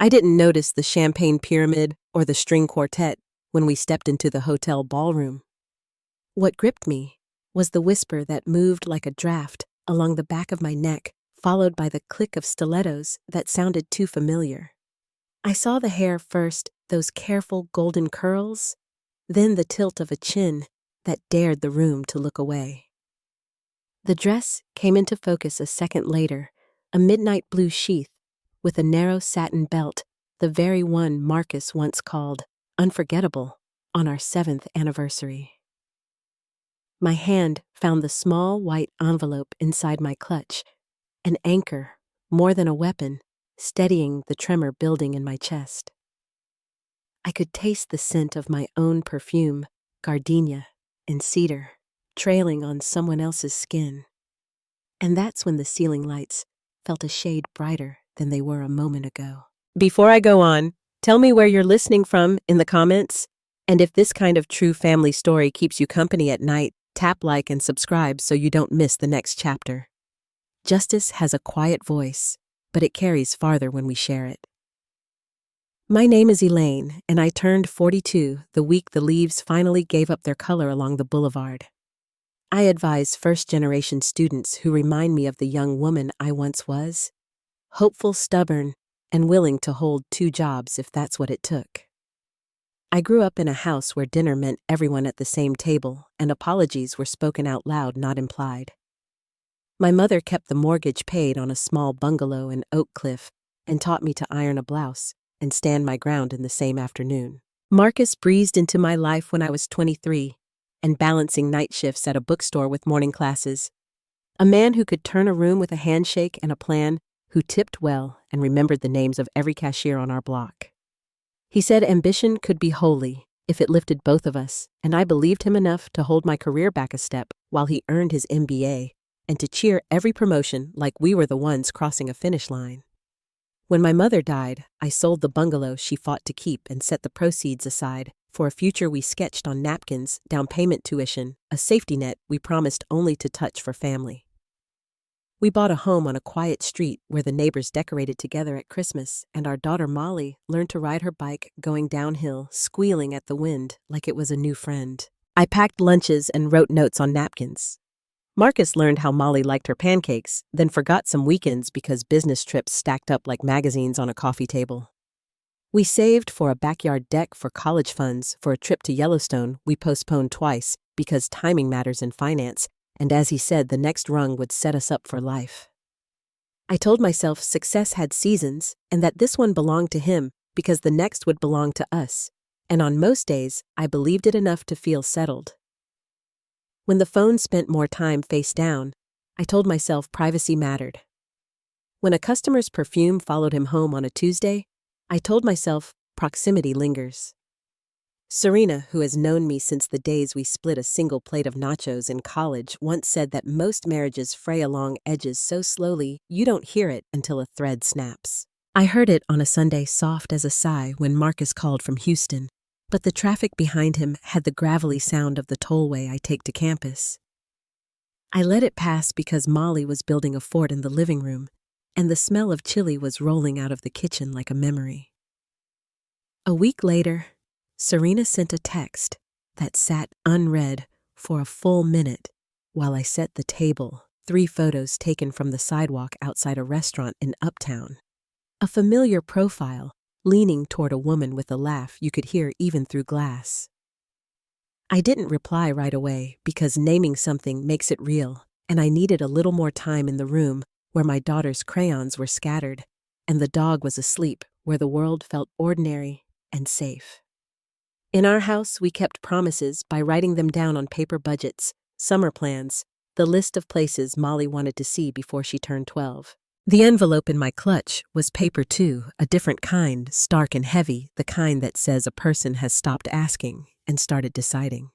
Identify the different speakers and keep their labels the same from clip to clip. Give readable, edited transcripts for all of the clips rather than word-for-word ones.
Speaker 1: I didn't notice the champagne pyramid or the string quartet when we stepped into the hotel ballroom. What gripped me was the whisper that moved like a draft along the back of my neck, followed by the click of stilettos that sounded too familiar. I saw the hair first, those careful golden curls, then the tilt of a chin that dared the room to look away. The dress came into focus a second later, a midnight blue sheath with a narrow satin belt, the very one Marcus once called unforgettable on our 7th anniversary. My hand found the small white envelope inside my clutch, an anchor, more than a weapon, steadying the tremor building in my chest. I could taste the scent of my own perfume, gardenia and cedar, trailing on someone else's skin. And that's when the ceiling lights felt a shade brighter than they were a moment ago. Before I go on, tell me where you're listening from in the comments, and if this kind of true family story keeps you company at night, tap like and subscribe so you don't miss the next chapter. Justice has a quiet voice, but it carries farther when we share it. My name is Elaine, and I turned 42 the week the leaves finally gave up their color along the boulevard. I advise first-generation students who remind me of the young woman I once was, hopeful, stubborn, and willing to hold 2 jobs if that's what it took. I grew up in a house where dinner meant everyone at the same table and apologies were spoken out loud, not implied. My mother kept the mortgage paid on a small bungalow in Oak Cliff and taught me to iron a blouse and stand my ground in the same afternoon. Marcus breezed into my life when I was 23 and balancing night shifts at a bookstore with morning classes. A man who could turn a room with a handshake and a plan, who tipped well and remembered the names of every cashier on our block. He said ambition could be holy if it lifted both of us, and I believed him enough to hold my career back a step while he earned his MBA and to cheer every promotion like we were the ones crossing a finish line. When my mother died, I sold the bungalow she fought to keep and set the proceeds aside for a future we sketched on napkins, down payment tuition, a safety net we promised only to touch for family. We bought a home on a quiet street where the neighbors decorated together at Christmas, and our daughter Molly learned to ride her bike going downhill, squealing at the wind like it was a new friend. I packed lunches and wrote notes on napkins. Marcus learned how Molly liked her pancakes, then forgot some weekends because business trips stacked up like magazines on a coffee table. We saved for a backyard deck for college funds for a trip to Yellowstone we postponed twice because timing matters in finance, and as he said, the next rung would set us up for life. I told myself success had seasons and that this one belonged to him because the next would belong to us, and on most days, I believed it enough to feel settled. When the phone spent more time face down, I told myself privacy mattered. When a customer's perfume followed him home on a Tuesday, I told myself proximity lingers. Serena, who has known me since the days we split a single plate of nachos in college, once said that most marriages fray along edges so slowly you don't hear it until a thread snaps. I heard it on a Sunday soft as a sigh when Marcus called from Houston, but the traffic behind him had the gravelly sound of the tollway I take to campus. I let it pass because Molly was building a fort in the living room, and the smell of chili was rolling out of the kitchen like a memory. A week later, Serena sent a text that sat unread for a full minute while I set the table, 3 photos taken from the sidewalk outside a restaurant in Uptown. A familiar profile, leaning toward a woman with a laugh you could hear even through glass. I didn't reply right away because naming something makes it real, and I needed a little more time in the room where my daughter's crayons were scattered and the dog was asleep, where the world felt ordinary and safe. In our house, we kept promises by writing them down on paper budgets, summer plans, the list of places Molly wanted to see before she turned 12. The envelope in my clutch was paper too, a different kind, stark and heavy, the kind that says a person has stopped asking and started deciding.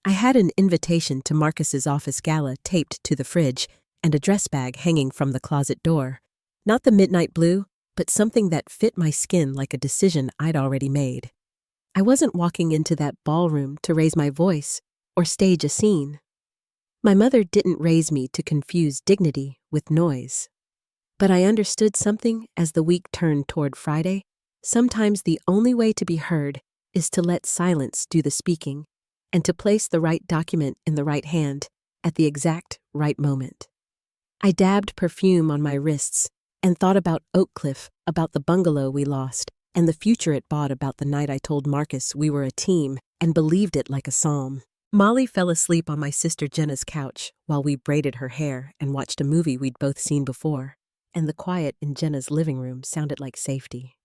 Speaker 1: I had an invitation to Marcus's office gala taped to the fridge and a dress bag hanging from the closet door. Not the midnight blue, but something that fit my skin like a decision I'd already made. I wasn't walking into that ballroom to raise my voice or stage a scene. My mother didn't raise me to confuse dignity with noise. But I understood something as the week turned toward Friday. Sometimes the only way to be heard is to let silence do the speaking and to place the right document in the right hand at the exact right moment. I dabbed perfume on my wrists and thought about Oak Cliff, about the bungalow we lost, and the future it bought, about the night I told Marcus we were a team and believed it like a psalm. Molly fell asleep on my sister Jenna's couch while we braided her hair and watched a movie we'd both seen before, and the quiet in Jenna's living room sounded like safety.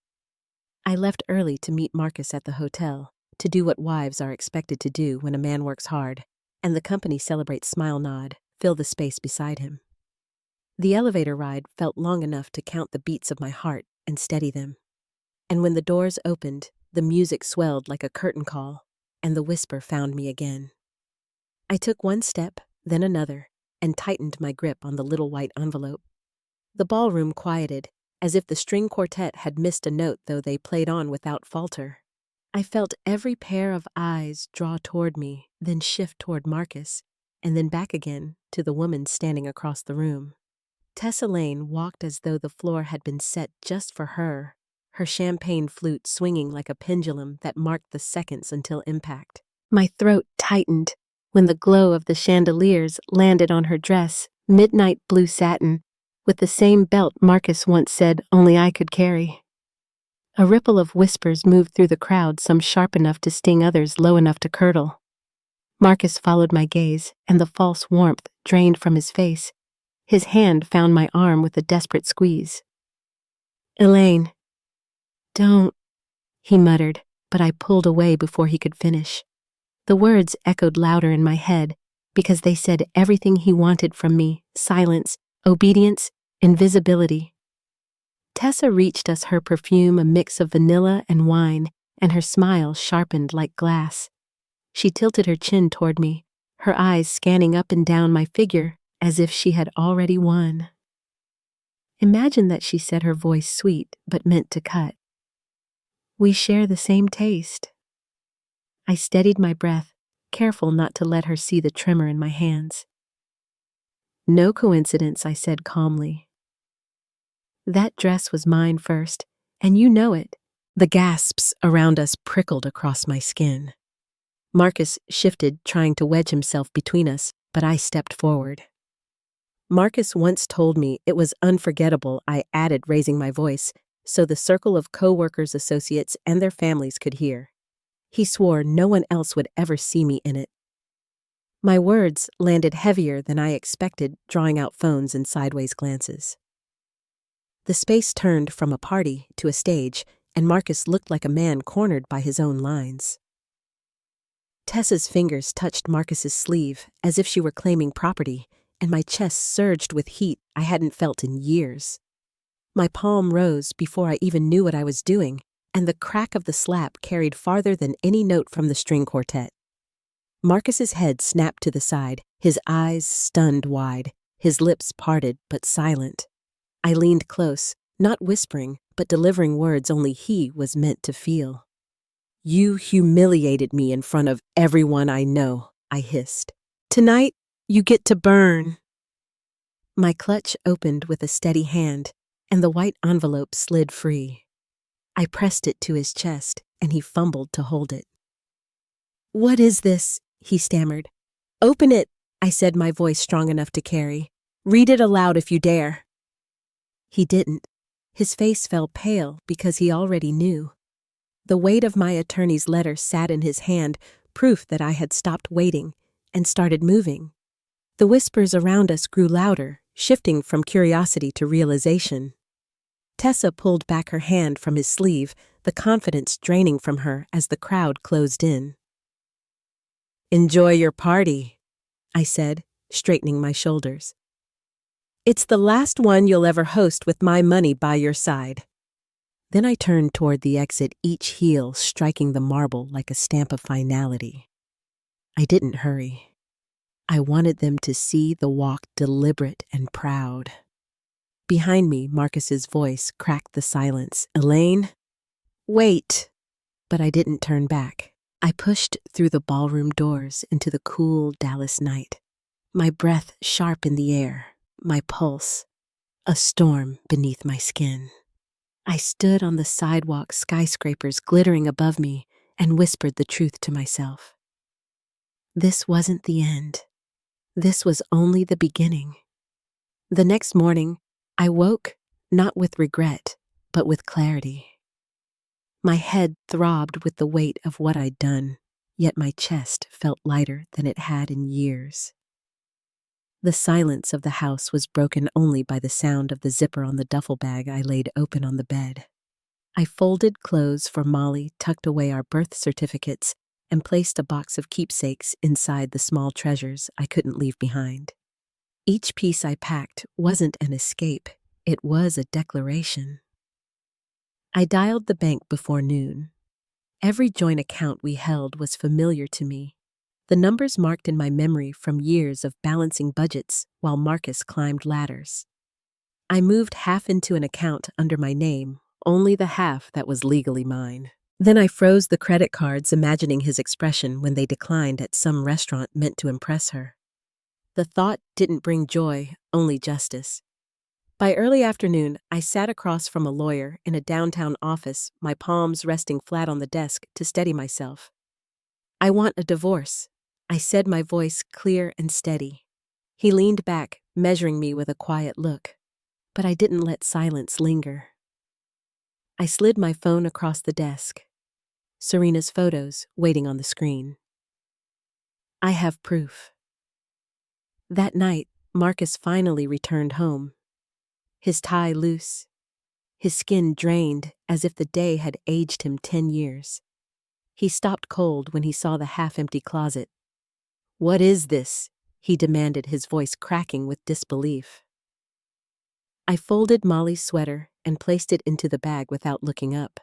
Speaker 1: I left early to meet Marcus at the hotel, to do what wives are expected to do when a man works hard, and the company celebrates smile nod, fill the space beside him. The elevator ride felt long enough to count the beats of my heart and steady them. And when the doors opened, the music swelled like a curtain call, and the whisper found me again. I took one step, then another, and tightened my grip on the little white envelope. The ballroom quieted, as if the string quartet had missed a note, though they played on without falter. I felt every pair of eyes draw toward me, then shift toward Marcus, and then back again to the woman standing across the room. Tessa Lane walked as though the floor had been set just for her, her champagne flute swinging like a pendulum that marked the seconds until impact. My throat tightened when the glow of the chandeliers landed on her dress, midnight blue satin, with the same belt Marcus once said only I could carry. A ripple of whispers moved through the crowd, some sharp enough to sting, others low enough to curdle. Marcus followed my gaze, and the false warmth drained from his face. His hand found my arm with a desperate squeeze. "Elaine, don't," he muttered, but I pulled away before he could finish. The words echoed louder in my head because they said everything he wanted from me: silence, obedience, invisibility. Tessa reached us her perfume, a mix of vanilla and wine, and her smile sharpened like glass. She tilted her chin toward me, her eyes scanning up and down my figure as if she had already won. Imagine that she said, her voice sweet but meant to cut. "We share the same taste." I steadied my breath, careful not to let her see the tremor in my hands. "No coincidence," I said calmly. "That dress was mine first, and you know it." The gasps around us prickled across my skin. Marcus shifted, trying to wedge himself between us, but I stepped forward. "Marcus once told me it was unforgettable," I added, raising my voice, so the circle of co-workers, associates, and their families could hear. He swore no one else would ever see me in it. My words landed heavier than I expected, drawing out phones and sideways glances. The space turned from a party to a stage, and Marcus looked like a man cornered by his own lines. Tessa's fingers touched Marcus's sleeve as if she were claiming property, and my chest surged with heat I hadn't felt in years. My palm rose before I even knew what I was doing, and the crack of the slap carried farther than any note from the string quartet. Marcus's head snapped to the side, his eyes stunned wide, his lips parted but silent. I leaned close, not whispering, but delivering words only he was meant to feel. "You humiliated me in front of everyone I know," I hissed. "Tonight, you get to burn." My clutch opened with a steady hand, and the white envelope slid free. I pressed it to his chest, and he fumbled to hold it. "What is this?" he stammered. "Open it," I said, my voice strong enough to carry. "Read it aloud if you dare." He didn't. His face fell pale because he already knew. The weight of my attorney's letter sat in his hand, proof that I had stopped waiting and started moving. The whispers around us grew louder, shifting from curiosity to realization. Tessa pulled back her hand from his sleeve, the confidence draining from her as the crowd closed in. "Enjoy your party," I said, straightening my shoulders. "It's the last one you'll ever host with my money by your side." Then I turned toward the exit, each heel striking the marble like a stamp of finality. I didn't hurry. I wanted them to see the walk deliberate and proud. Behind me, Marcus's voice cracked the silence. "Elaine, wait." But I didn't turn back. I pushed through the ballroom doors into the cool Dallas night, my breath sharp in the air, my pulse a storm beneath my skin. I stood on the sidewalk, skyscrapers glittering above me, and whispered the truth to myself. This wasn't the end. This was only the beginning. The next morning, I woke, not with regret, but with clarity. My head throbbed with the weight of what I'd done, yet my chest felt lighter than it had in years. The silence of the house was broken only by the sound of the zipper on the duffel bag I laid open on the bed. I folded clothes for Molly, tucked away our birth certificates, and placed a box of keepsakes inside the small treasures I couldn't leave behind. Each piece I packed wasn't an escape, it was a declaration. I dialed the bank before noon. Every joint account we held was familiar to me, the numbers marked in my memory from years of balancing budgets while Marcus climbed ladders. I moved half into an account under my name, only the half that was legally mine. Then I froze the credit cards, imagining his expression when they declined at some restaurant meant to impress her. The thought didn't bring joy, only justice. By early afternoon, I sat across from a lawyer in a downtown office, my palms resting flat on the desk to steady myself. I want a divorce, I said, my voice clear and steady. He leaned back, measuring me with a quiet look, but I didn't let silence linger. I slid my phone across the desk. Serena's photos waiting on the screen. I have proof. That night, Marcus finally returned home. His tie loose, his skin drained as if the day had aged him 10 years. He stopped cold when he saw the half-empty closet. "What is this?" he demanded, his voice cracking with disbelief. I folded Molly's sweater and placed it into the bag without looking up.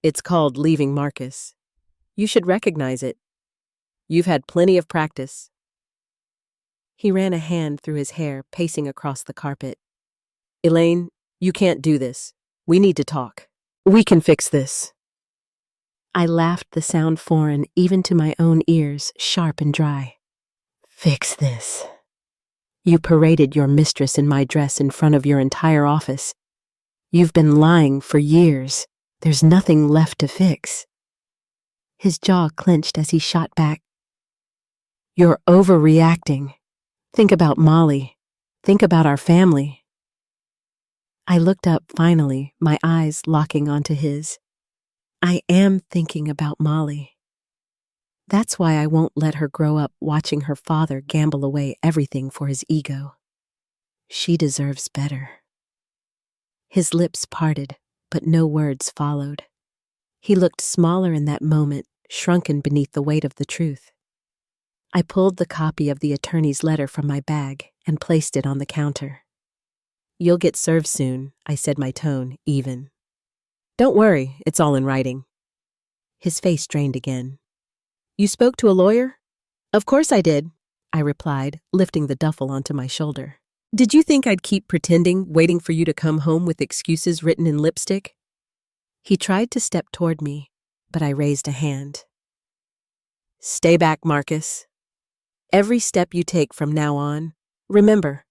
Speaker 1: "It's called leaving Marcus. You should recognize it. You've had plenty of practice." He ran a hand through his hair, pacing across the carpet. "Elaine, you can't do this. We need to talk. We can fix this." I laughed, the sound foreign even to my own ears, sharp and dry. "Fix this. You paraded your mistress in my dress in front of your entire office. You've been lying for years. There's nothing left to fix." His jaw clenched as he shot back. "You're overreacting. Think about Molly. Think about our family." I looked up finally, my eyes locking onto his. I am thinking about Molly. That's why I won't let her grow up watching her father gamble away everything for his ego. She deserves better. His lips parted, but no words followed. He looked smaller in that moment, shrunken beneath the weight of the truth. I pulled the copy of the attorney's letter from my bag and placed it on the counter. "You'll get served soon," I said, my tone even. "Don't worry, it's all in writing." His face drained again. "You spoke to a lawyer?" "Of course I did," I replied, lifting the duffel onto my shoulder. "Did you think I'd keep pretending, waiting for you to come home with excuses written in lipstick?" He tried to step toward me, but I raised a hand. "Stay back, Marcus. Every step you take from now on, remember,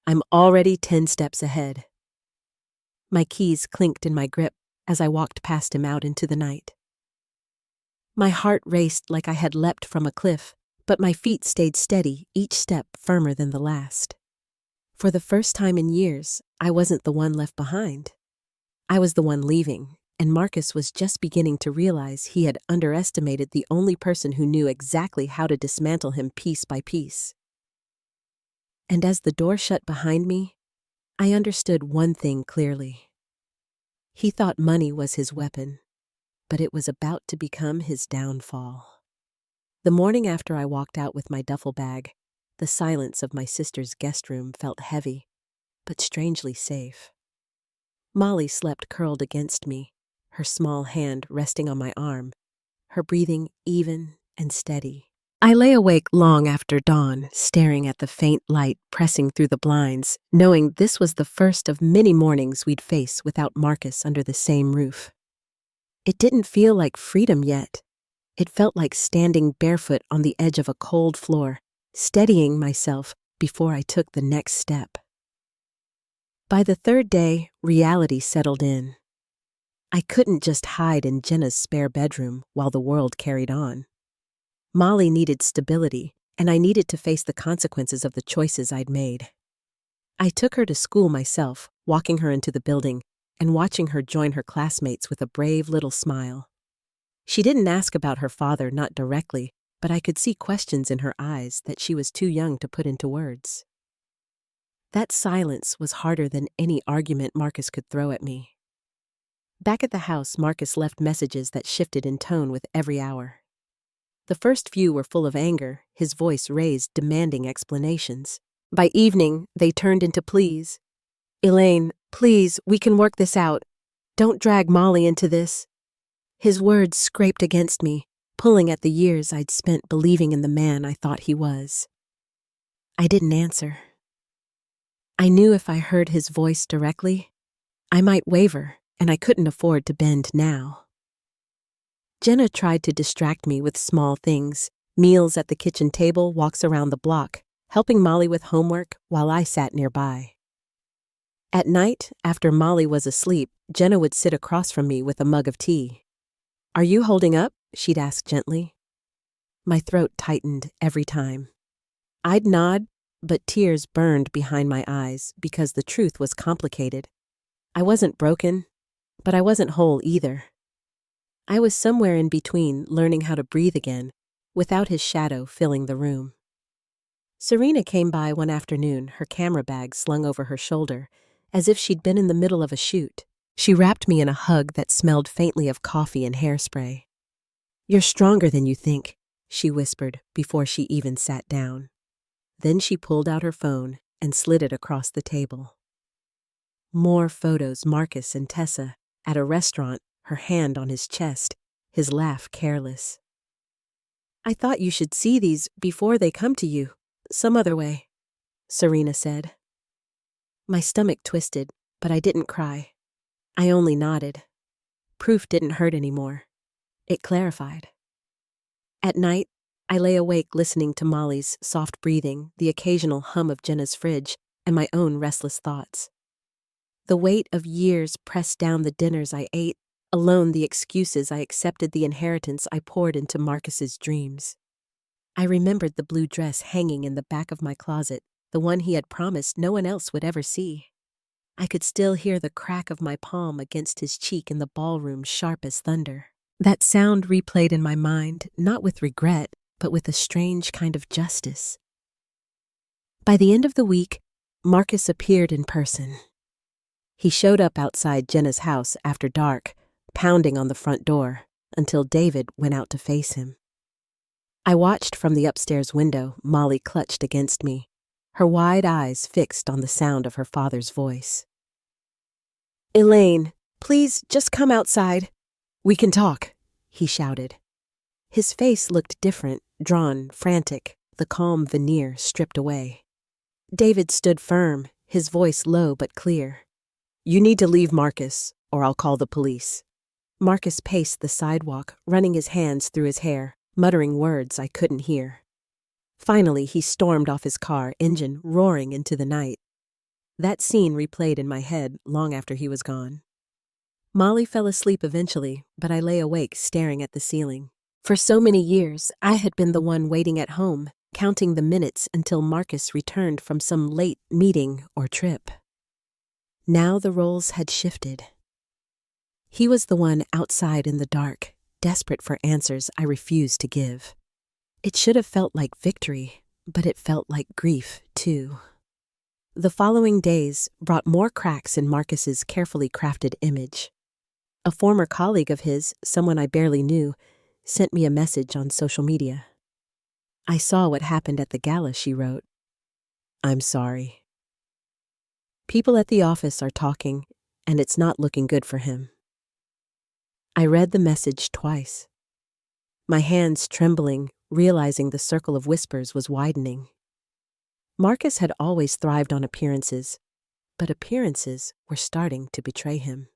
Speaker 1: I'm already 10 steps ahead." My keys clinked in my grip as I walked past him out into the night. My heart raced like I had leapt from a cliff, but my feet stayed steady, each step firmer than the last. For the first time in years, I wasn't the one left behind. I was the one leaving, and Marcus was just beginning to realize he had underestimated the only person who knew exactly how to dismantle him piece by piece. And as the door shut behind me, I understood one thing clearly. He thought money was his weapon, but it was about to become his downfall. The morning after I walked out with my duffel bag, the silence of my sister's guest room felt heavy, but strangely safe. Molly slept curled against me, her small hand resting on my arm, her breathing even and steady. I lay awake long after dawn, staring at the faint light pressing through the blinds, knowing this was the first of many mornings we'd face without Marcus under the same roof. It didn't feel like freedom yet. It felt like standing barefoot on the edge of a cold floor, steadying myself before I took the next step. By the third day, reality settled in. I couldn't just hide in Jenna's spare bedroom while the world carried on. Molly needed stability, and I needed to face the consequences of the choices I'd made. I took her to school myself, walking her into the building and watching her join her classmates with a brave little smile. She didn't ask about her father, not directly, but I could see questions in her eyes that she was too young to put into words. That silence was harder than any argument Marcus could throw at me. Back at the house, Marcus left messages that shifted in tone with every hour. The first few were full of anger, his voice raised, demanding explanations. By evening, they turned into pleas. "Elaine, please, we can work this out. Don't drag Molly into this." His words scraped against me, pulling at the years I'd spent believing in the man I thought he was. I didn't answer. I knew if I heard his voice directly, I might waver, and I couldn't afford to bend now. Jenna tried to distract me with small things, meals at the kitchen table, walks around the block, helping Molly with homework while I sat nearby. At night, after Molly was asleep, Jenna would sit across from me with a mug of tea. "Are you holding up?" she'd ask gently. My throat tightened every time. I'd nod, but tears burned behind my eyes because the truth was complicated. I wasn't broken, but I wasn't whole either. I was somewhere in between, learning how to breathe again, without his shadow filling the room. Serena came by one afternoon, her camera bag slung over her shoulder, as if she'd been in the middle of a shoot. She wrapped me in a hug that smelled faintly of coffee and hairspray. "You're stronger than you think," she whispered before she even sat down. Then she pulled out her phone and slid it across the table. More photos, Marcus and Tessa, at a restaurant, her hand on his chest, his laugh careless. "I thought you should see these before they come to you, some other way," Serena said. My stomach twisted, but I didn't cry. I only nodded. Proof didn't hurt anymore. It clarified. At night, I lay awake listening to Molly's soft breathing, the occasional hum of Jenna's fridge, and my own restless thoughts. The weight of years pressed down the dinners I ate, alone the excuses I accepted, the inheritance I poured into Marcus's dreams. I remembered the blue dress hanging in the back of my closet, the one he had promised no one else would ever see. I could still hear the crack of my palm against his cheek in the ballroom, sharp as thunder. That sound replayed in my mind, not with regret, but with a strange kind of justice. By the end of the week, Marcus appeared in person. He showed up outside Jenna's house after dark, pounding on the front door, until David went out to face him. I watched from the upstairs window, Molly clutched against me, her wide eyes fixed on the sound of her father's voice. "Elaine, please just come outside. We can talk," he shouted. His face looked different, drawn, frantic, the calm veneer stripped away. David stood firm, his voice low but clear. "You need to leave Marcus, or I'll call the police." Marcus paced the sidewalk, running his hands through his hair, muttering words I couldn't hear. Finally, he stormed off his car, engine roaring into the night. That scene replayed in my head long after he was gone. Molly fell asleep eventually, but I lay awake staring at the ceiling. For so many years, I had been the one waiting at home, counting the minutes until Marcus returned from some late meeting or trip. Now the roles had shifted. He was the one outside in the dark, desperate for answers I refused to give. It should have felt like victory, but it felt like grief, too. The following days brought more cracks in Marcus's carefully crafted image. A former colleague of his, someone I barely knew, sent me a message on social media. "I saw what happened at the gala," she wrote. "I'm sorry. People at the office are talking, and it's not looking good for him." I read the message twice, my hands trembling, realizing the circle of whispers was widening. Marcus had always thrived on appearances, but appearances were starting to betray him.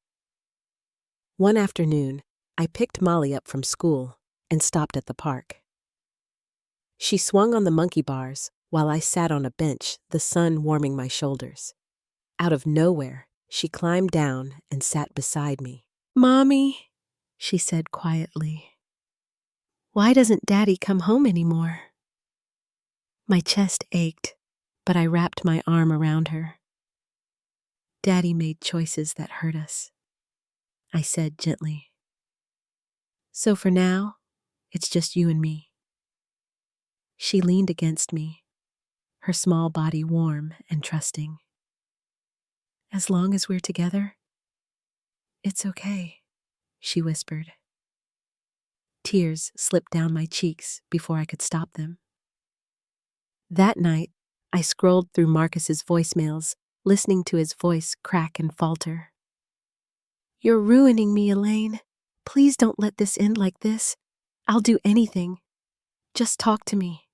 Speaker 1: One afternoon, I picked Molly up from school and stopped at the park. She swung on the monkey bars while I sat on a bench, the sun warming my shoulders. Out of nowhere, she climbed down and sat beside me. "Mommy," she said quietly, "why doesn't Daddy come home anymore?" My chest ached, but I wrapped my arm around her. "Daddy made choices that hurt us," I said gently. "So for now, it's just you and me." She leaned against me, her small body warm and trusting. "As long as we're together, it's okay," she whispered. Tears slipped down my cheeks before I could stop them. That night, I scrolled through Marcus's voicemails, listening to his voice crack and falter. "You're ruining me, Elaine. Please don't let this end like this. I'll do anything. Just talk to me."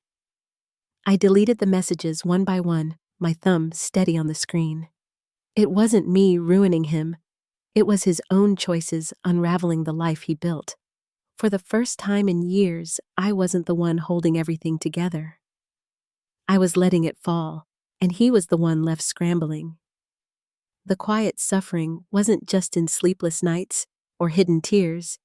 Speaker 1: I deleted the messages one by one, my thumb steady on the screen. It wasn't me ruining him. It was his own choices unraveling the life he built. For the first time in years, I wasn't the one holding everything together. I was letting it fall, and he was the one left scrambling. The quiet suffering wasn't just in sleepless nights or hidden tears.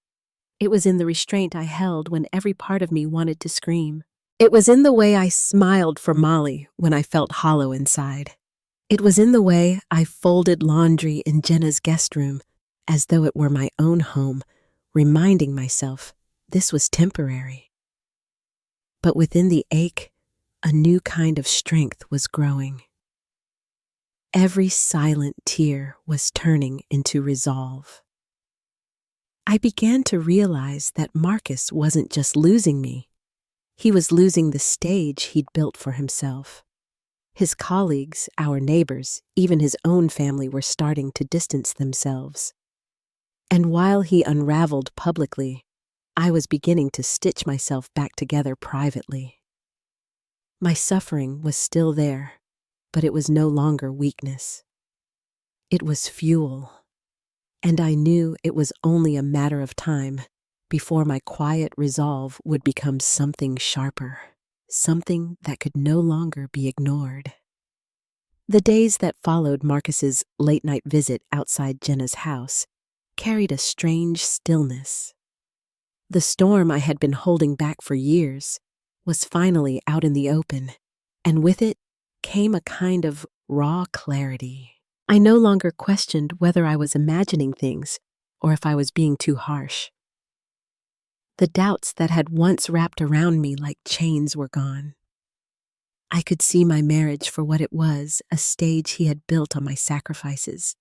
Speaker 1: It was in the restraint I held when every part of me wanted to scream. It was in the way I smiled for Molly when I felt hollow inside. It was in the way I folded laundry in Jenna's guest room, as though it were my own home, reminding myself this was temporary. But within the ache, a new kind of strength was growing. Every silent tear was turning into resolve. I began to realize that Marcus wasn't just losing me. He was losing the stage he'd built for himself. His colleagues, our neighbors, even his own family were starting to distance themselves. And while he unraveled publicly, I was beginning to stitch myself back together privately. My suffering was still there, but it was no longer weakness. It was fuel, and I knew it was only a matter of time before my quiet resolve would become something sharper, something that could no longer be ignored. The days that followed Marcus's late-night visit outside Jenna's house carried a strange stillness. The storm I had been holding back for years was finally out in the open, and with it came a kind of raw clarity. I no longer questioned whether I was imagining things or if I was being too harsh. The doubts that had once wrapped around me like chains were gone. I could see my marriage for what it was, a stage he had built on my sacrifices,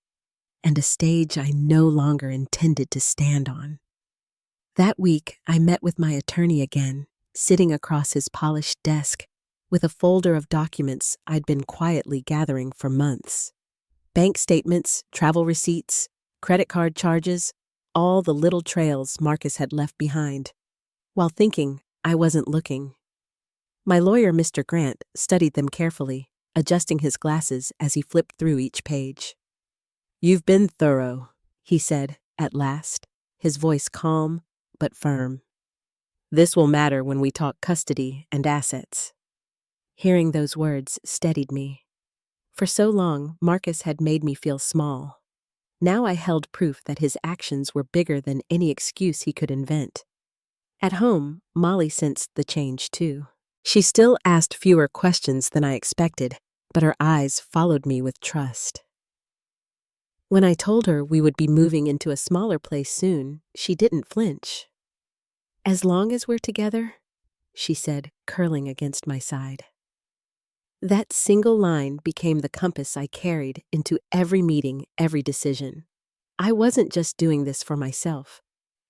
Speaker 1: and a stage I no longer intended to stand on. That week, I met with my attorney again, sitting across his polished desk with a folder of documents I'd been quietly gathering for months. Bank statements, travel receipts, credit card charges, all the little trails Marcus had left behind. While thinking, I wasn't looking. My lawyer, Mr. Grant, studied them carefully, adjusting his glasses as he flipped through each page. "You've been thorough," he said, at last, his voice calm but firm. "This will matter when we talk custody and assets." Hearing those words steadied me. For so long, Marcus had made me feel small. Now I held proof that his actions were bigger than any excuse he could invent. At home, Molly sensed the change too. She still asked fewer questions than I expected, but her eyes followed me with trust. When I told her we would be moving into a smaller place soon, she didn't flinch. "As long as we're together," she said, curling against my side. That single line became the compass I carried into every meeting, every decision. I wasn't just doing this for myself.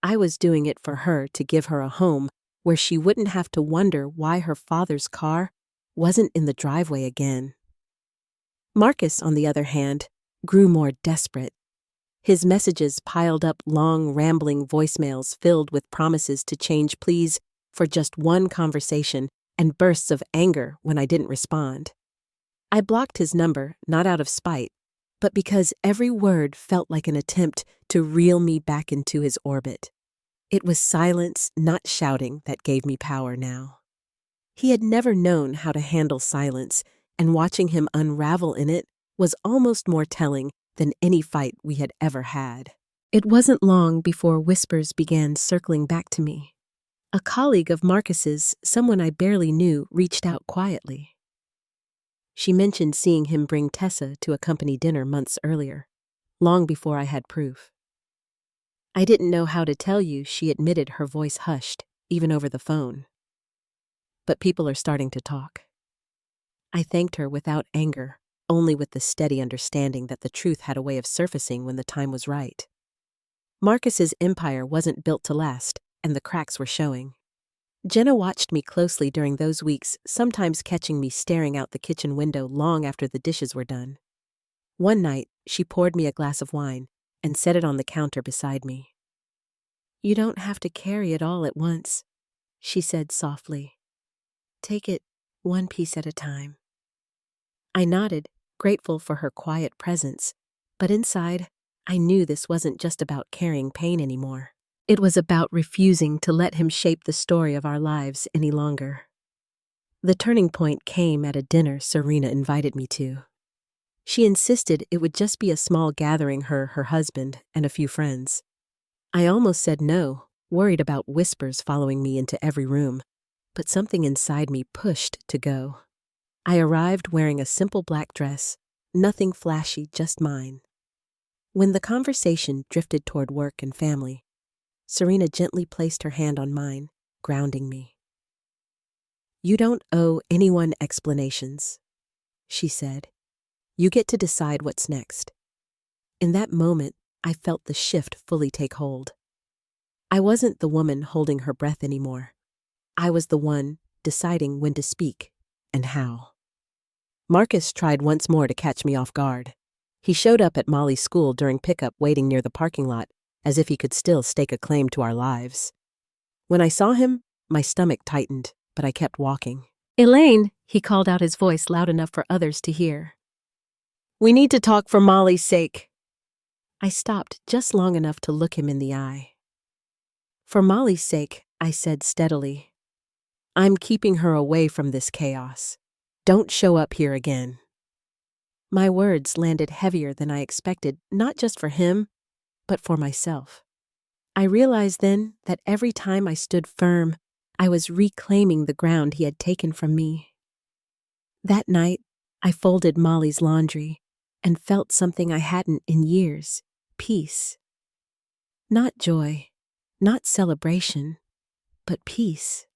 Speaker 1: I was doing it for her to give her a home where she wouldn't have to wonder why her father's car wasn't in the driveway again. Marcus, on the other hand, grew more desperate. His messages piled up long, rambling voicemails filled with promises to change pleas for just one conversation and bursts of anger when I didn't respond. I blocked his number, not out of spite, but because every word felt like an attempt to reel me back into his orbit. It was silence, not shouting, that gave me power now. He had never known how to handle silence, and watching him unravel in it was almost more telling than any fight we had ever had. It wasn't long before whispers began circling back to me. A colleague of Marcus's, someone I barely knew, reached out quietly. She mentioned seeing him bring Tessa to a company dinner months earlier, long before I had proof. I didn't know how to tell you, she admitted, her voice hushed, even over the phone. But people are starting to talk. I thanked her without anger, only with the steady understanding that the truth had a way of surfacing when the time was right. Marcus's empire wasn't built to last, and the cracks were showing. Jenna watched me closely during those weeks, sometimes catching me staring out the kitchen window long after the dishes were done. One night, she poured me a glass of wine and set it on the counter beside me. "You don't have to carry it all at once," she said softly. "Take it one piece at a time." I nodded, grateful for her quiet presence, but inside, I knew this wasn't just about carrying pain anymore. It was about refusing to let him shape the story of our lives any longer. The turning point came at a dinner Serena invited me to. She insisted it would just be a small gathering, her husband, and a few friends. I almost said no, worried about whispers following me into every room, but something inside me pushed to go. I arrived wearing a simple black dress, nothing flashy, just mine. When the conversation drifted toward work and family, Serena gently placed her hand on mine, grounding me. "You don't owe anyone explanations," she said. "You get to decide what's next." In that moment, I felt the shift fully take hold. I wasn't the woman holding her breath anymore. I was the one deciding when to speak and how. Marcus tried once more to catch me off guard. He showed up at Molly's school during pickup, waiting near the parking lot, as if he could still stake a claim to our lives. When I saw him, my stomach tightened, but I kept walking. "Elaine," he called out, his voice loud enough for others to hear. "We need to talk for Molly's sake." I stopped just long enough to look him in the eye. "For Molly's sake," I said steadily. "I'm keeping her away from this chaos. Don't show up here again." My words landed heavier than I expected, not just for him, but for myself. I realized then that every time I stood firm, I was reclaiming the ground he had taken from me. That night, I folded Molly's laundry and felt something I hadn't in years: peace. Not joy, not celebration, but peace.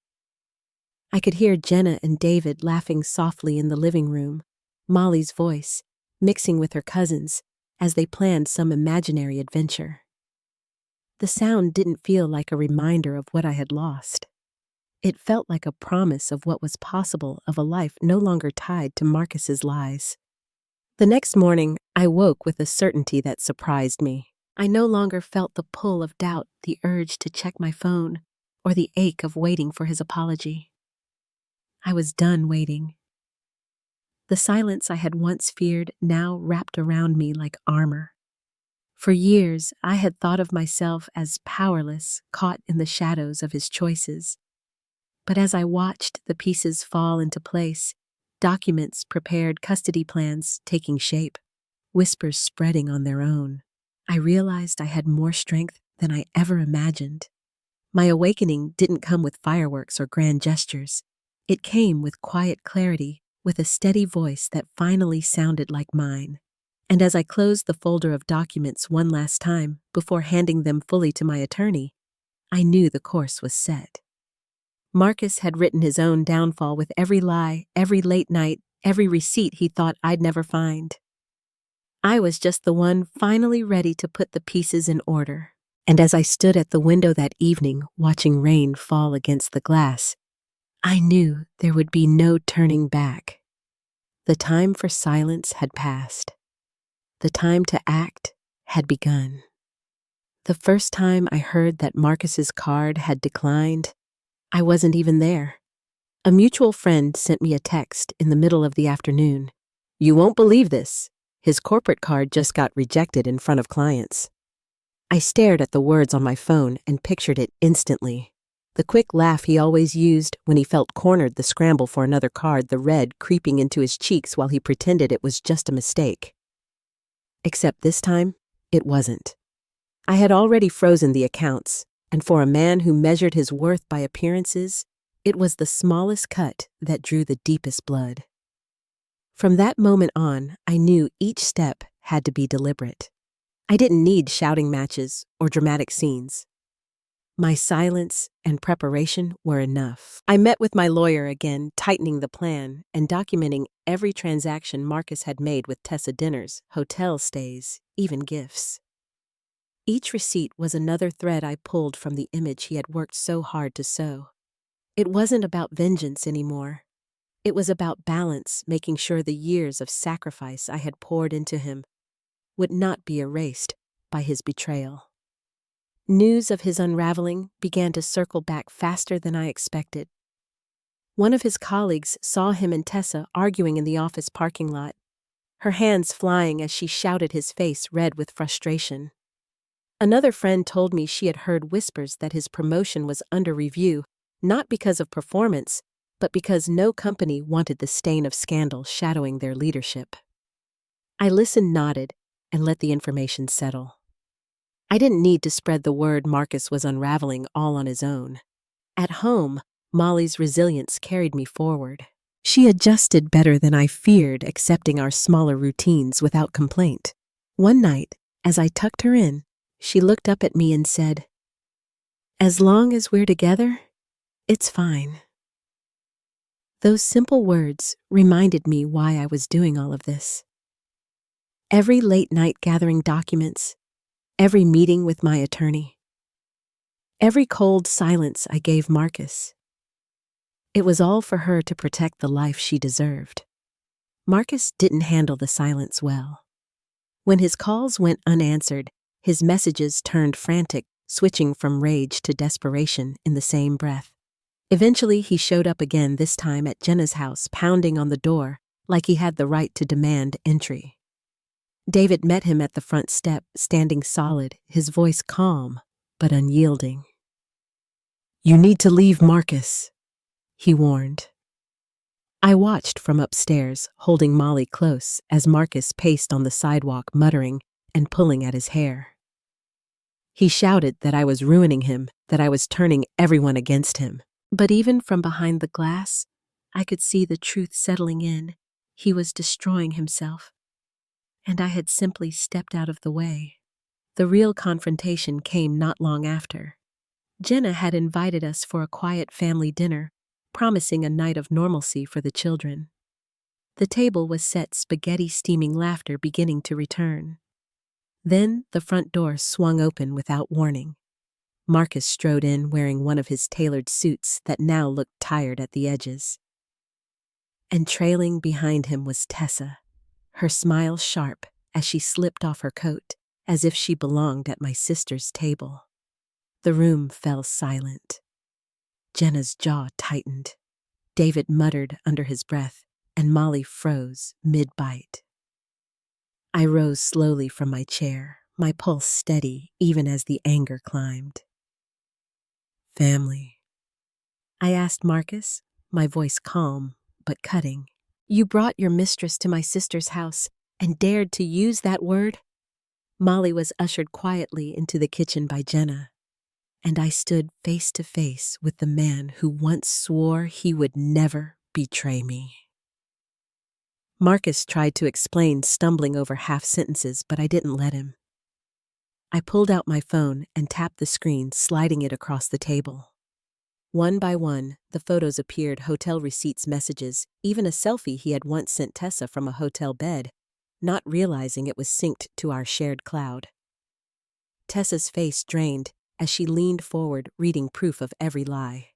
Speaker 1: I could hear Jenna and David laughing softly in the living room, Molly's voice mixing with her cousins as they planned some imaginary adventure. The sound didn't feel like a reminder of what I had lost. It felt like a promise of what was possible, of a life no longer tied to Marcus's lies. The next morning, I woke with a certainty that surprised me. I no longer felt the pull of doubt, the urge to check my phone, or the ache of waiting for his apology. I was done waiting. The silence I had once feared now wrapped around me like armor. For years, I had thought of myself as powerless, caught in the shadows of his choices. But as I watched the pieces fall into place, documents prepared, custody plans taking shape, whispers spreading on their own, I realized I had more strength than I ever imagined. My awakening didn't come with fireworks or grand gestures. It came with quiet clarity, with a steady voice that finally sounded like mine. And as I closed the folder of documents one last time before handing them fully to my attorney, I knew the course was set. Marcus had written his own downfall with every lie, every late night, every receipt he thought I'd never find. I was just the one finally ready to put the pieces in order. And as I stood at the window that evening, watching rain fall against the glass, I knew there would be no turning back. The time for silence had passed. The time to act had begun. The first time I heard that Marcus's card had declined, I wasn't even there. A mutual friend sent me a text in the middle of the afternoon. "You won't believe this. His corporate card just got rejected in front of clients." I stared at the words on my phone and pictured it instantly. The quick laugh he always used when he felt cornered, the scramble for another card, the red creeping into his cheeks while he pretended it was just a mistake. Except this time, it wasn't. I had already frozen the accounts, and for a man who measured his worth by appearances, it was the smallest cut that drew the deepest blood. From that moment on, I knew each step had to be deliberate. I didn't need shouting matches or dramatic scenes. My silence and preparation were enough. I met with my lawyer again, tightening the plan and documenting every transaction Marcus had made with Tessa: dinners, hotel stays, even gifts. Each receipt was another thread I pulled from the image he had worked so hard to sew. It wasn't about vengeance anymore. It was about balance, making sure the years of sacrifice I had poured into him would not be erased by his betrayal. News of his unraveling began to circle back faster than I expected. One of his colleagues saw him and Tessa arguing in the office parking lot, her hands flying as she shouted, his face red with frustration. Another friend told me she had heard whispers that his promotion was under review, not because of performance, but because no company wanted the stain of scandal shadowing their leadership. I listened, nodded, and let the information settle. I didn't need to spread the word Marcus was unraveling all on his own. At home, Molly's resilience carried me forward. She adjusted better than I feared, accepting our smaller routines without complaint. One night, as I tucked her in, she looked up at me and said, "As long as we're together, it's fine." Those simple words reminded me why I was doing all of this. Every late night gathering documents, every meeting with my attorney, every cold silence I gave Marcus. It was all for her to protect the life she deserved. Marcus didn't handle the silence well. When his calls went unanswered, his messages turned frantic, switching from rage to desperation in the same breath. Eventually, he showed up again, this time at Jenna's house, pounding on the door like he had the right to demand entry. David met him at the front step, standing solid, his voice calm but unyielding. "You need to leave, Marcus," he warned. I watched from upstairs, holding Molly close as Marcus paced on the sidewalk, muttering and pulling at his hair. He shouted that I was ruining him, that I was turning everyone against him. But even from behind the glass, I could see the truth settling in. He was destroying himself, and I had simply stepped out of the way. The real confrontation came not long after. Jenna had invited us for a quiet family dinner, promising a night of normalcy for the children. The table was set, spaghetti steaming, laughter beginning to return. Then the front door swung open without warning. Marcus strode in wearing one of his tailored suits that now looked tired at the edges. And trailing behind him was Tessa, her smile sharp as she slipped off her coat, as if she belonged at my sister's table. The room fell silent. Jenna's jaw tightened. David muttered under his breath, and Molly froze mid-bite. I rose slowly from my chair, my pulse steady even as the anger climbed. "Family," I asked Marcus, my voice calm but cutting. "You brought your mistress to my sister's house and dared to use that word?" Molly was ushered quietly into the kitchen by Jenna, and I stood face to face with the man who once swore he would never betray me. Marcus tried to explain, stumbling over half sentences, but I didn't let him. I pulled out my phone and tapped the screen, sliding it across the table. One by one, the photos appeared, hotel receipts, messages, even a selfie he had once sent Tessa from a hotel bed, not realizing it was synced to our shared cloud. Tessa's face drained as she leaned forward, reading proof of every lie.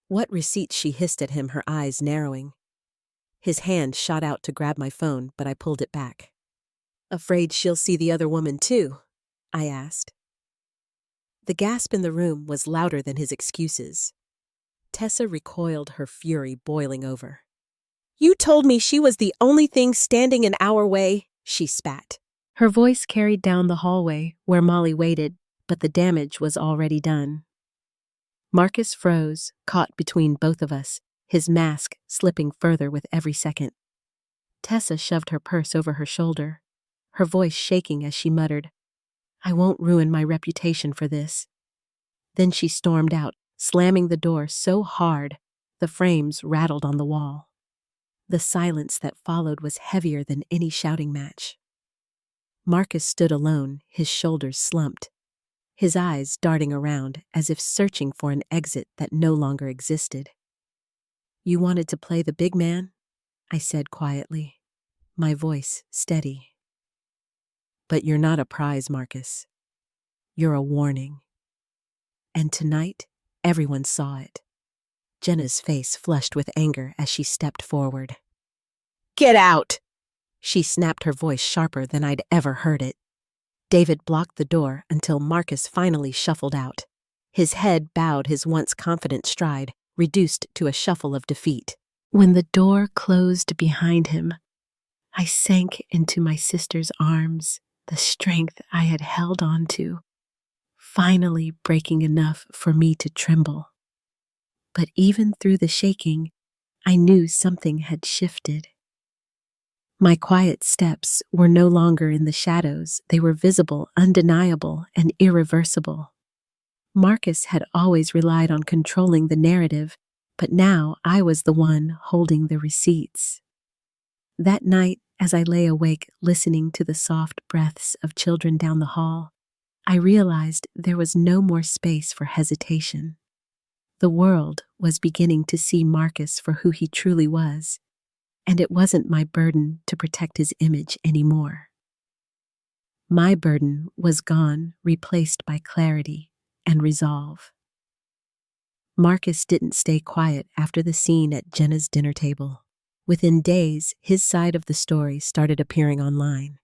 Speaker 1: "What receipts?" she hissed at him, her eyes narrowing. His hand shot out to grab my phone, but I pulled it back. "Afraid she'll see the other woman too?" I asked. The gasp in the room was louder than his excuses. Tessa recoiled, her fury boiling over. "You told me she was the only thing standing in our way," she spat. Her voice carried down the hallway where Molly waited, but the damage was already done. Marcus froze, caught between both of us, his mask slipping further with every second. Tessa shoved her purse over her shoulder, her voice shaking as she muttered, "I won't ruin my reputation for this." Then she stormed out, slamming the door so hard the frames rattled on the wall. The silence that followed was heavier than any shouting match. Marcus stood alone, his shoulders slumped, his eyes darting around as if searching for an exit that no longer existed. "You wanted to play the big man?" I said quietly, my voice steady. "But you're not a prize, Marcus. You're a warning." And tonight, everyone saw it. Jenna's face flushed with anger as she stepped forward. "Get out!" She snapped, her voice sharper than I'd ever heard it. David blocked the door until Marcus finally shuffled out. His head bowed, his once confident stride reduced to a shuffle of defeat. When the door closed behind him, I sank into my sister's arms, the strength I had held on to, finally breaking enough for me to tremble. But even through the shaking, I knew something had shifted. My quiet steps were no longer in the shadows. They were visible, undeniable, and irreversible. Marcus had always relied on controlling the narrative, but now I was the one holding the receipts. That night, as I lay awake listening to the soft breaths of children down the hall, I realized there was no more space for hesitation. The world was beginning to see Marcus for who he truly was, and it wasn't my burden to protect his image anymore. My burden was gone, replaced by clarity and resolve. Marcus didn't stay quiet after the scene at Jenna's dinner table. Within days, his side of the story started appearing online.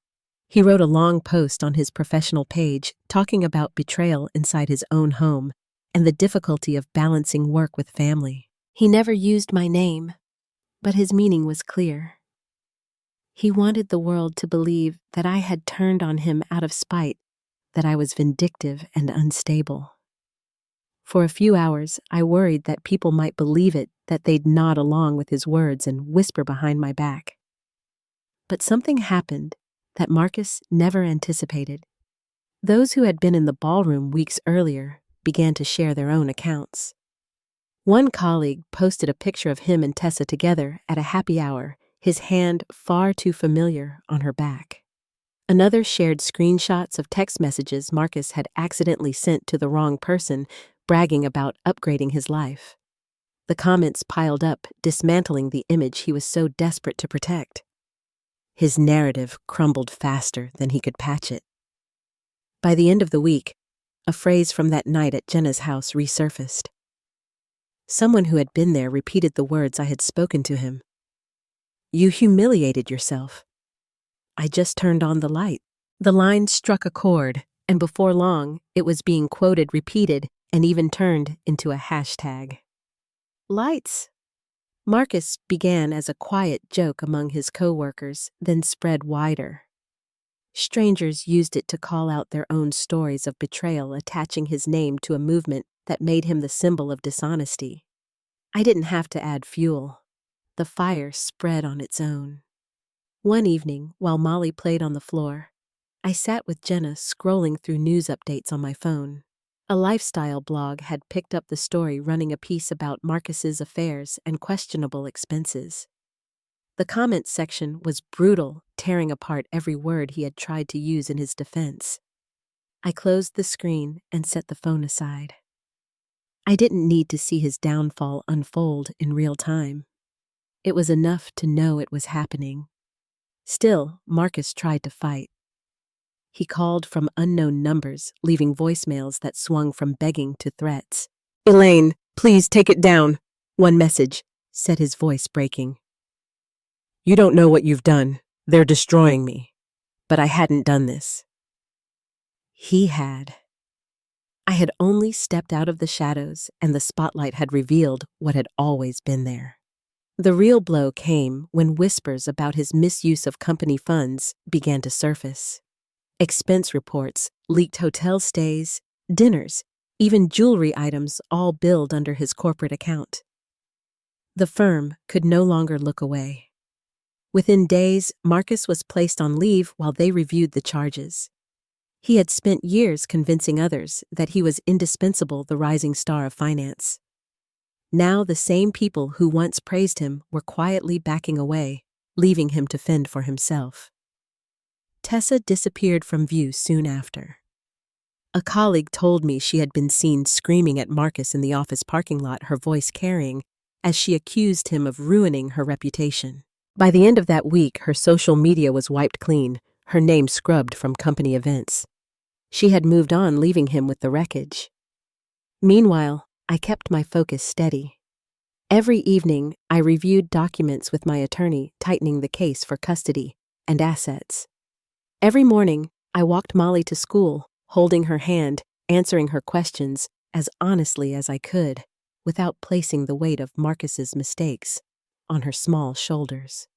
Speaker 1: He wrote a long post on his professional page talking about betrayal inside his own home and the difficulty of balancing work with family. He never used my name, but his meaning was clear. He wanted the world to believe that I had turned on him out of spite, that I was vindictive and unstable. For a few hours, I worried that people might believe it, that they'd nod along with his words and whisper behind my back. But something happened that Marcus never anticipated. Those who had been in the ballroom weeks earlier began to share their own accounts. One colleague posted a picture of him and Tessa together at a happy hour, his hand far too familiar on her back. Another shared screenshots of text messages Marcus had accidentally sent to the wrong person, bragging about upgrading his life. The comments piled up, dismantling the image he was so desperate to protect. His narrative crumbled faster than he could patch it. By the end of the week, a phrase from that night at Jenna's house resurfaced. Someone who had been there repeated the words I had spoken to him. "You humiliated yourself." I just turned on the light. The line struck a chord, and before long, it was being quoted, repeated, and even turned into a hashtag. Lights. Marcus began as a quiet joke among his co-workers, then spread wider. Strangers used it to call out their own stories of betrayal, attaching his name to a movement that made him the symbol of dishonesty. I didn't have to add fuel. The fire spread on its own. One evening, while Molly played on the floor, I sat with Jenna scrolling through news updates on my phone. A lifestyle blog had picked up the story, running a piece about Marcus's affairs and questionable expenses. The comments section was brutal, tearing apart every word he had tried to use in his defense. I closed the screen and set the phone aside. I didn't need to see his downfall unfold in real time. It was enough to know it was happening. Still, Marcus tried to fight. He called from unknown numbers, leaving voicemails that swung from begging to threats. "Elaine, please take it down," one message said, his voice breaking. "You don't know what you've done. They're destroying me." But I hadn't done this. He had. I had only stepped out of the shadows, and the spotlight had revealed what had always been there. The real blow came when whispers about his misuse of company funds began to surface. Expense reports, leaked hotel stays, dinners, even jewelry items all billed under his corporate account. The firm could no longer look away. Within days, Marcus was placed on leave while they reviewed the charges. He had spent years convincing others that he was indispensable, the rising star of finance. Now the same people who once praised him were quietly backing away, leaving him to fend for himself. Tessa disappeared from view soon after. A colleague told me she had been seen screaming at Marcus in the office parking lot, her voice carrying, as she accused him of ruining her reputation. By the end of that week, her social media was wiped clean, her name scrubbed from company events. She had moved on, leaving him with the wreckage. Meanwhile, I kept my focus steady. Every evening, I reviewed documents with my attorney, tightening the case for custody and assets. Every morning, I walked Molly to school, holding her hand, answering her questions as honestly as I could, without placing the weight of Marcus's mistakes on her small shoulders.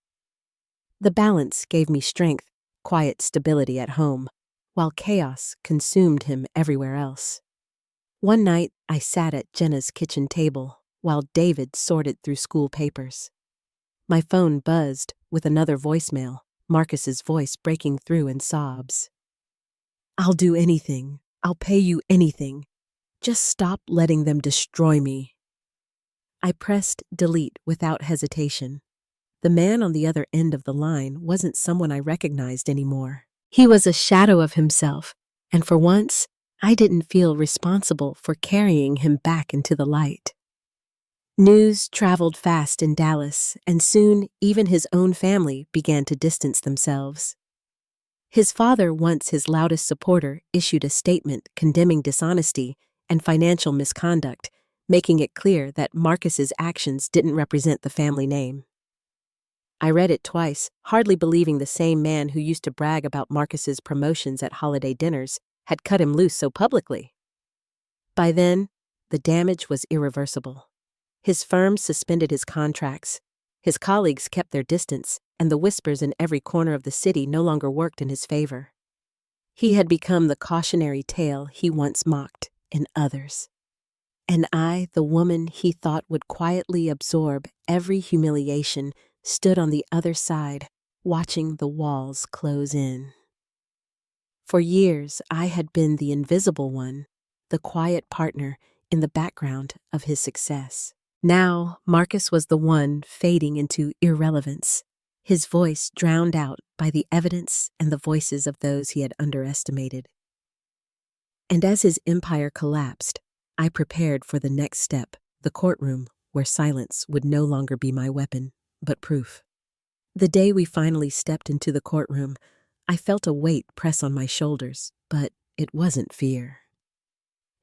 Speaker 1: The balance gave me strength, quiet stability at home, while chaos consumed him everywhere else. One night, I sat at Jenna's kitchen table while David sorted through school papers. My phone buzzed with another voicemail, Marcus's voice breaking through in sobs. "I'll do anything. I'll pay you anything. Just stop letting them destroy me." I pressed delete without hesitation. The man on the other end of the line wasn't someone I recognized anymore. He was a shadow of himself, and for once, I didn't feel responsible for carrying him back into the light. News traveled fast in Dallas, and soon even his own family began to distance themselves. His father, once his loudest supporter, issued a statement condemning dishonesty and financial misconduct, making it clear that Marcus's actions didn't represent the family name. I read it twice, hardly believing the same man who used to brag about Marcus's promotions at holiday dinners had cut him loose so publicly. By then, the damage was irreversible. His firm suspended his contracts, his colleagues kept their distance, and the whispers in every corner of the city no longer worked in his favor. He had become the cautionary tale he once mocked in others. And I, the woman he thought would quietly absorb every humiliation, stood on the other side, watching the walls close in. For years, I had been the invisible one, the quiet partner in the background of his success. Now, Marcus was the one fading into irrelevance, his voice drowned out by the evidence and the voices of those he had underestimated. And as his empire collapsed, I prepared for the next step, the courtroom, where silence would no longer be my weapon, but proof. The day we finally stepped into the courtroom, I felt a weight press on my shoulders, but it wasn't fear.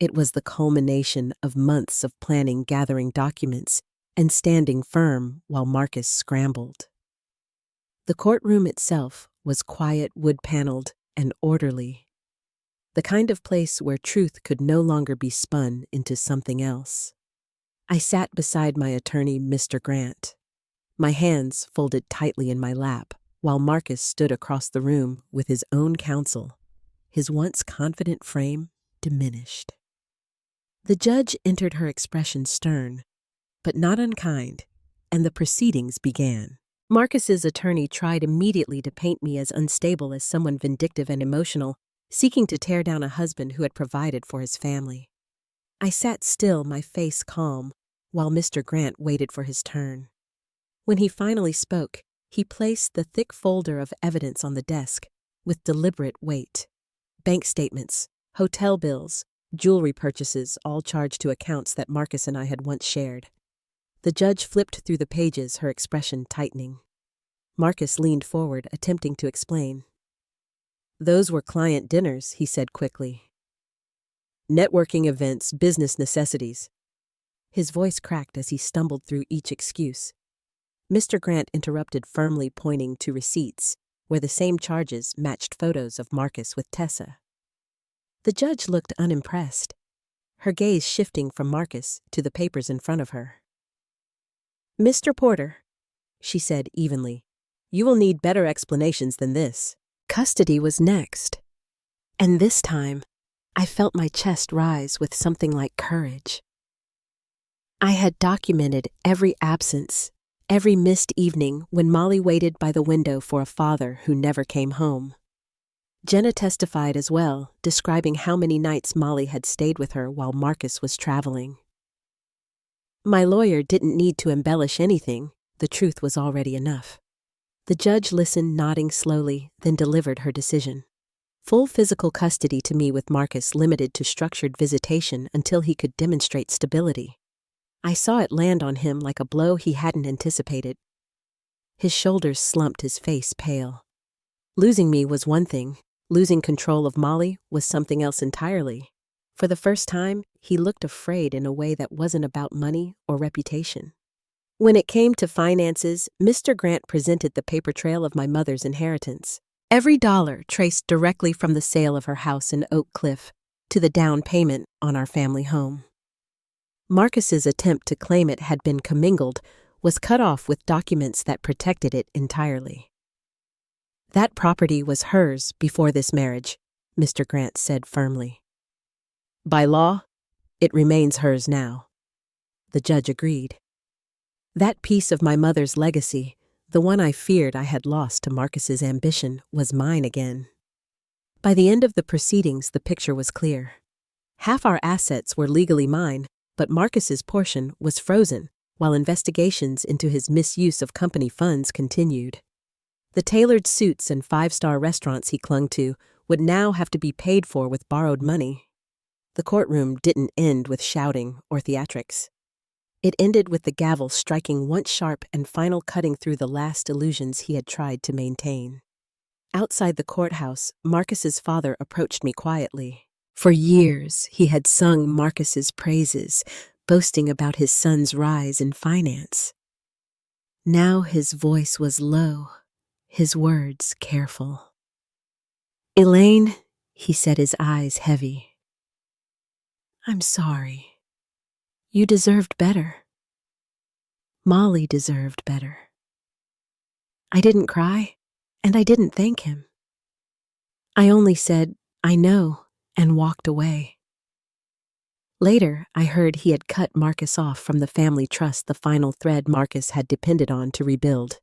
Speaker 1: It was the culmination of months of planning, gathering documents, and standing firm while Marcus scrambled. The courtroom itself was quiet, wood-paneled, and orderly. The kind of place where truth could no longer be spun into something else. I sat beside my attorney, Mr. Grant, my hands folded tightly in my lap, while Marcus stood across the room with his own counsel, his once confident frame diminished. The judge entered, her expression stern, but not unkind, and the proceedings began. Marcus's attorney tried immediately to paint me as unstable, as someone vindictive and emotional, seeking to tear down a husband who had provided for his family. I sat still, my face calm, while Mr. Grant waited for his turn. When he finally spoke, he placed the thick folder of evidence on the desk with deliberate weight. Bank statements, hotel bills, jewelry purchases, all charged to accounts that Marcus and I had once shared. The judge flipped through the pages, her expression tightening. Marcus leaned forward, attempting to explain. "Those were client dinners," he said quickly. "Networking events, business necessities." His voice cracked as he stumbled through each excuse. Mr. Grant interrupted, firmly pointing to receipts, where the same charges matched photos of Marcus with Tessa. The judge looked unimpressed, her gaze shifting from Marcus to the papers in front of her. "Mr. Porter," she said evenly, "you will need better explanations than this." Custody was next. And this time, I felt my chest rise with something like courage. I had documented every absence, every missed evening when Molly waited by the window for a father who never came home. Jenna testified as well, describing how many nights Molly had stayed with her while Marcus was traveling. My lawyer didn't need to embellish anything, the truth was already enough. The judge listened, nodding slowly, then delivered her decision. Full physical custody to me with Marcus limited to structured visitation until he could demonstrate stability. I saw it land on him like a blow he hadn't anticipated. His shoulders slumped, his face pale. Losing me was one thing, losing control of Molly was something else entirely. For the first time, he looked afraid in a way that wasn't about money or reputation. When it came to finances, Mr. Grant presented the paper trail of my mother's inheritance. Every dollar traced directly from the sale of her house in Oak Cliff to the down payment on our family home. Marcus's attempt to claim it had been commingled was cut off with documents that protected it entirely. That property was hers before this marriage, Mr. Grant said firmly. By law, it remains hers now. The judge agreed. That piece of my mother's legacy, the one I feared I had lost to Marcus's ambition, was mine again. By the end of the proceedings, the picture was clear. Half our assets were legally mine, but Marcus's portion was frozen while investigations into his misuse of company funds continued. The tailored suits and five-star restaurants he clung to would now have to be paid for with borrowed money. The courtroom didn't end with shouting or theatrics. It ended with the gavel striking once sharp and final, cutting through the last illusions he had tried to maintain. Outside the courthouse, Marcus's father approached me quietly. For years, he had sung Marcus's praises, boasting about his son's rise in finance. Now his voice was low, his words careful. "Elaine," he said, his eyes heavy. "I'm sorry. You deserved better. Molly deserved better." I didn't cry, and I didn't thank him. I only said, "I know," and walked away. Later, I heard he had cut Marcus off from the family trust, the final thread Marcus had depended on to rebuild.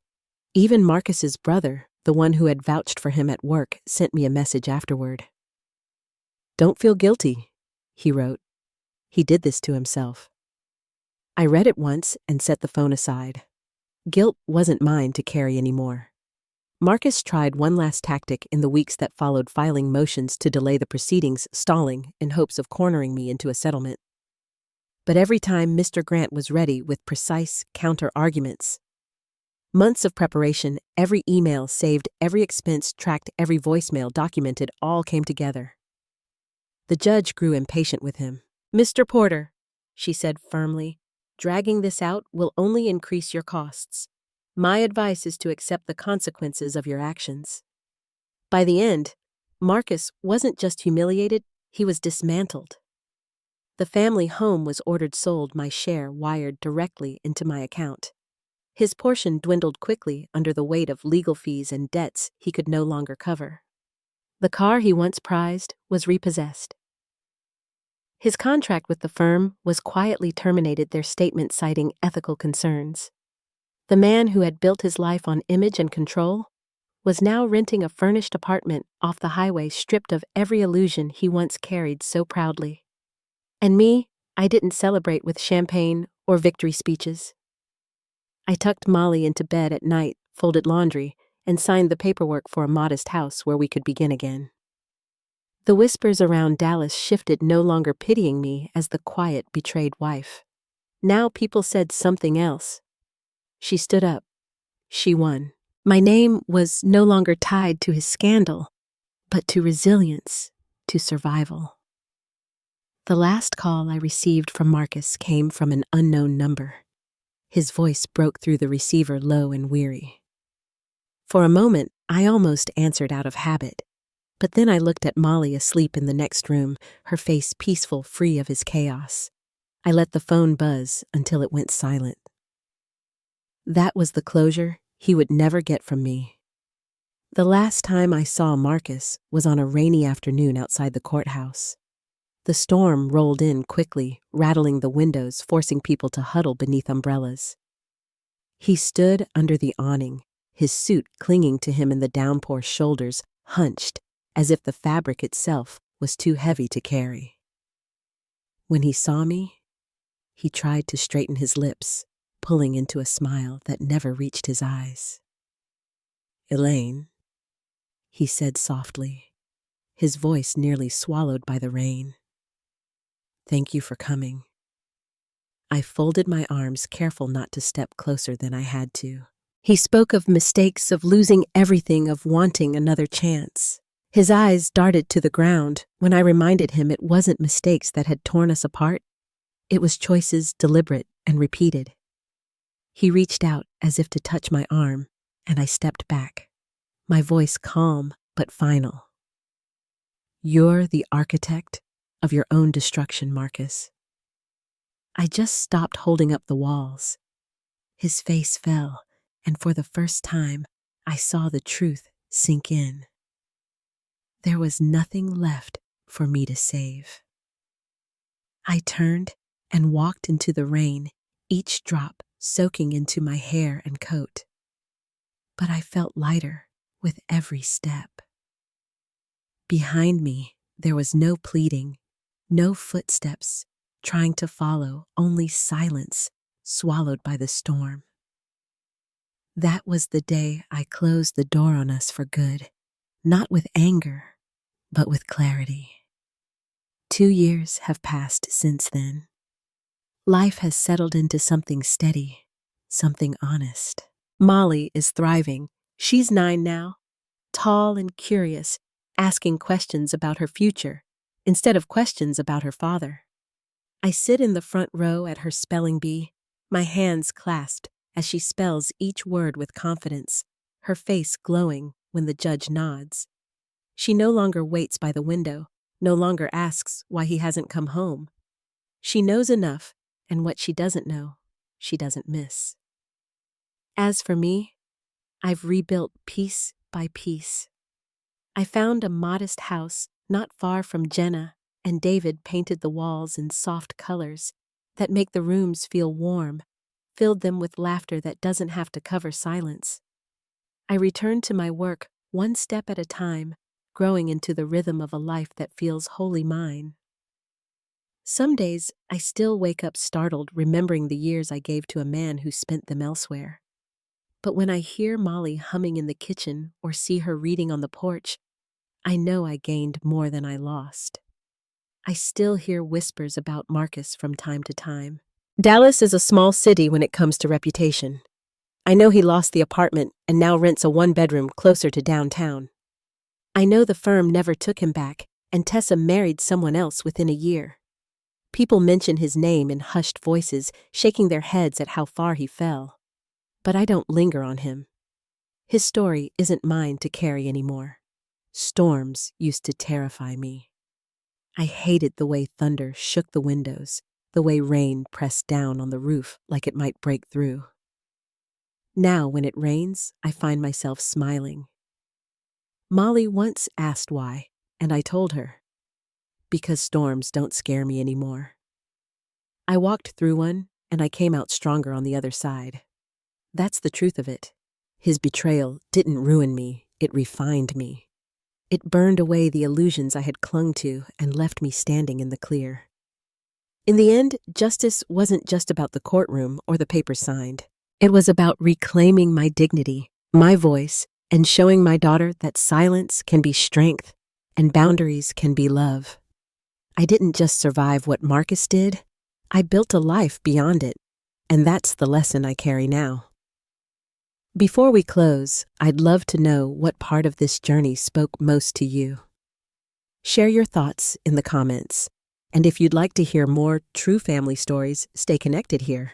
Speaker 1: Even Marcus's brother, the one who had vouched for him at work, sent me a message afterward. "Don't feel guilty," he wrote. He did this to himself. I read it once and set the phone aside. Guilt wasn't mine to carry anymore. Marcus tried one last tactic in the weeks that followed, filing motions to delay the proceedings, stalling in hopes of cornering me into a settlement. But every time Mr. Grant was ready with precise counter-arguments. Months of preparation, every email saved, every expense tracked, every voicemail documented, all came together. The judge grew impatient with him. "Mr. Porter," she said firmly, "dragging this out will only increase your costs. My advice is to accept the consequences of your actions." By the end, Marcus wasn't just humiliated, he was dismantled. The family home was ordered sold, my share wired directly into my account. His portion dwindled quickly under the weight of legal fees and debts he could no longer cover. The car he once prized was repossessed. His contract with the firm was quietly terminated, their statement citing ethical concerns. The man who had built his life on image and control was now renting a furnished apartment off the highway, stripped of every illusion he once carried so proudly. And me, I didn't celebrate with champagne or victory speeches. I tucked Molly into bed at night, folded laundry, and signed the paperwork for a modest house where we could begin again. The whispers around Dallas shifted, no longer pitying me as the quiet, betrayed wife. Now people said something else. She stood up. She won. My name was no longer tied to his scandal, but to resilience, to survival. The last call I received from Marcus came from an unknown number. His voice broke through the receiver, low and weary. For a moment, I almost answered out of habit. But then I looked at Molly asleep in the next room, her face peaceful, free of his chaos. I let the phone buzz until it went silent. That was the closure he would never get from me. The last time I saw Marcus was on a rainy afternoon outside the courthouse. The storm rolled in quickly, rattling the windows, forcing people to huddle beneath umbrellas. He stood under the awning, his suit clinging to him in the downpour, shoulders hunched, as if the fabric itself was too heavy to carry. When he saw me, he tried to straighten his lips, pulling into a smile that never reached his eyes. "Elaine," he said softly, his voice nearly swallowed by the rain. "Thank you for coming." I folded my arms, careful not to step closer than I had to. He spoke of mistakes, of losing everything, of wanting another chance. His eyes darted to the ground when I reminded him it wasn't mistakes that had torn us apart. It was choices, deliberate and repeated. He reached out as if to touch my arm, and I stepped back, my voice calm but final. "You're the architect of your own destruction, Marcus." I just stopped holding up the walls. His face fell, and for the first time, I saw the truth sink in. There was nothing left for me to save. I turned and walked into the rain, each drop soaking into my hair and coat. But I felt lighter with every step. Behind me, there was no pleading, no footsteps trying to follow, only silence swallowed by the storm. That was the day I closed the door on us for good, not with anger, but with clarity. 2 years have passed since then. Life has settled into something steady, something honest. Molly is thriving. She's 9 now, tall and curious, asking questions about her future instead of questions about her father. I sit in the front row at her spelling bee, my hands clasped as she spells each word with confidence, her face glowing when the judge nods. She no longer waits by the window, no longer asks why he hasn't come home. She knows enough, and what she doesn't know, she doesn't miss. As for me, I've rebuilt piece by piece. I found a modest house not far from Jenna, and David painted the walls in soft colors that make the rooms feel warm, filled them with laughter that doesn't have to cover silence. I returned to my work one step at a time, growing into the rhythm of a life that feels wholly mine. Some days, I still wake up startled, remembering the years I gave to a man who spent them elsewhere. But when I hear Molly humming in the kitchen or see her reading on the porch, I know I gained more than I lost. I still hear whispers about Marcus from time to time. Dallas is a small city when it comes to reputation. I know he lost the apartment and now rents a 1-bedroom closer to downtown. I know the firm never took him back, and Tessa married someone else within a year. People mention his name in hushed voices, shaking their heads at how far he fell. But I don't linger on him. His story isn't mine to carry anymore. Storms used to terrify me. I hated the way thunder shook the windows, the way rain pressed down on the roof like it might break through. Now, when it rains, I find myself smiling. Molly once asked why, and I told her, because storms don't scare me anymore. I walked through one, and I came out stronger on the other side. That's the truth of it. His betrayal didn't ruin me, it refined me. It burned away the illusions I had clung to and left me standing in the clear. In the end, justice wasn't just about the courtroom or the papers signed. It was about reclaiming my dignity, my voice, and showing my daughter that silence can be strength and boundaries can be love. I didn't just survive what Marcus did, I built a life beyond it, and that's the lesson I carry now. Before we close, I'd love to know what part of this journey spoke most to you. Share your thoughts in the comments, and if you'd like to hear more true family stories, stay connected here.